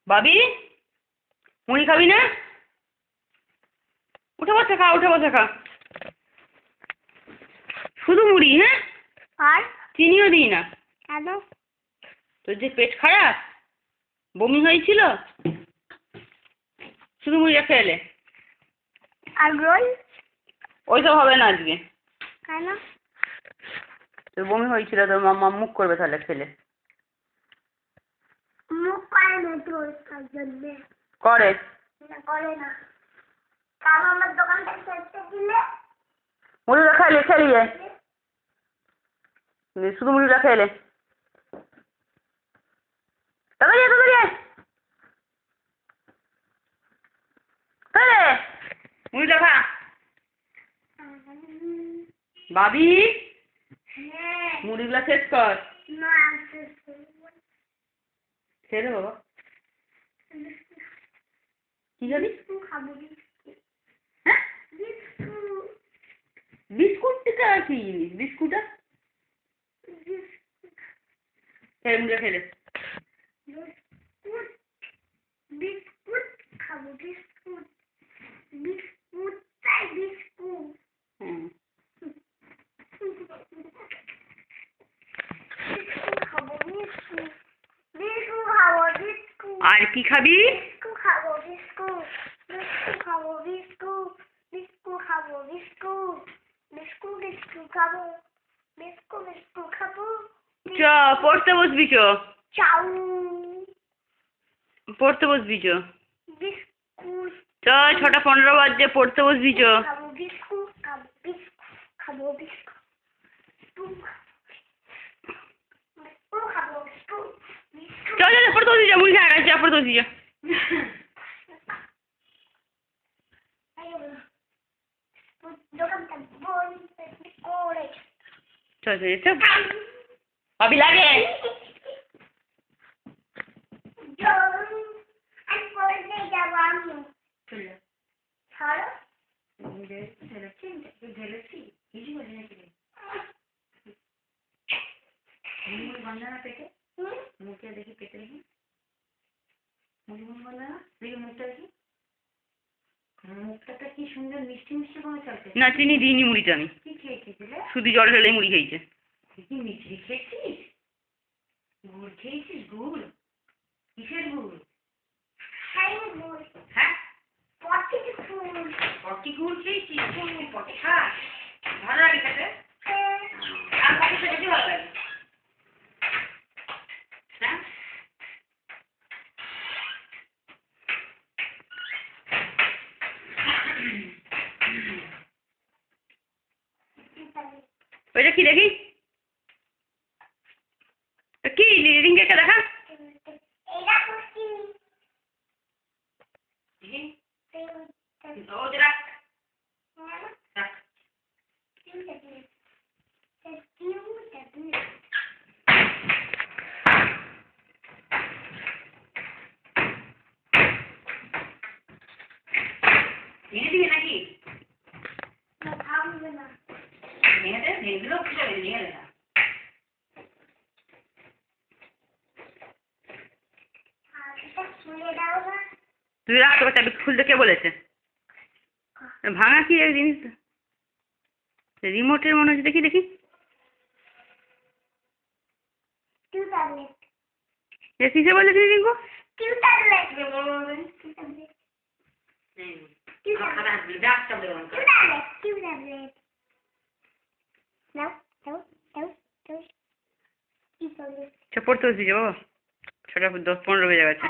বাবি, মুড়ি খাবি না? উঠে বসে খা, উঠে বসে খা। শুধু মুড়ি? হ্যাঁ, আর চিনিও দিই না? কেন? তোর যে পেট খারাপ, বমি হয়েছিল, শুধু মুড়িটা খেয়ে এলে। আর রোল? ওইসব হবে না আজকে। কেন? তোর বমি হয়েছিল, তোর মাম্মা মুখ করবে তাহলে খেলে। মুখ করে না তো তার জন্যে। করে? না, করে না। কাল আমার দোকানটা খেতে দিলে মুড়িটা খেলে, খেলিয়ে শুধু মুড়িটা খেলে। তাড়াতাড়ি আয়, তাড়াতাড়ি আয়। খেলে মুড়িটা খা। বাবি, হ্যাঁ মুড়িগুলা শেষ কর। না আসছে খেয়ে নে বাবা। কি খাবি? বিস্কুট খাবো। হ্যাঁ, বিস্কুট। বিস্কুটটা কি জিনিস? বিস্কুটটা খেলে, মুড়িটা খেলে। বিস্কুট বিস্কুট খাবো। বিস্কুট বিস্কুট তাই বিস্কুট। হুম, বিস্কুট খাবো। বিস্কুট বিস্কুট খাবো। বিস্কুট আর কি খাবি? বিস্কুট খাবো। বিস্কুট বিস্কুট খাবো। বিস্কুট বিস্কুট খাবো। বিস্কুট বিস্কুট বিস্কুট খাবো। বিস্কুট বিস্কুট খাবো। চ পড়তে বসবি, চ চাউ পড়তে বসবি, চ বিস্কুট চ 6:15 বাজছে, পড়তে বসবি, চ। খাবো। বিস্কুট খাবো। বিস্কুট খাবো। বিস্কুট বিস্কুট খাবো। বিস্কুট চ চ চ, পড়তে বসবি, চ। মুড়ি খাওয়া গেছে, পড়তে বসবি, চ। দোকানটা বন্ধ করে চ চ চ। ভাবি লাগে। আমি পড়তে যাবো। আমি চলে ছাড়ো। ঢেলেছি, কিছু বলি নাকি? মুড়ি বান্ধা না পেটে? মুখে দেখি, পেটে দেখি। মুড়ি বান্ধা না দেখি, মুখটা দেখি। মুখটা কি সুন্দর মিষ্টি মিষ্টি করে চলছে। না, চিনি দিইনি মুড়িতে আমি। কি খেয়েছিস? শুধু জল ঢেলে মুড়ি খেয়েছে। কি মিষ্টি খেয়েছিস? গুড় খেয়েছিস? গুড়? কিসের গুড়? হ্যাঁ পটি ফুল। পটি গুড় খেয়েছিস? পটি খাস? ভালো লাগে খেতে? আর পটি খেতে বেশি ভালো লাগে। হ্যাঁ, ওইটা কি দেখি? কি রিং কেকটা দেখা? এটা কুচি। ও যে রাখ, রাখ। ভেঙে দিবি নাকি? ভেঙে দে, ভেঙে দিলেও কিছু হবে, ভেঙে দে না। তুই রাখ, তোকে চাবি খুলতে কে বলেছে? ভাঙা কি এই জিনিস? রিমোটের মনে হচ্ছে, দেখি দেখি। এ কিসে বলেছিস রিঙ্কু? পড়তে বসবি বাবা, 6:10-15 বেজে গেছে।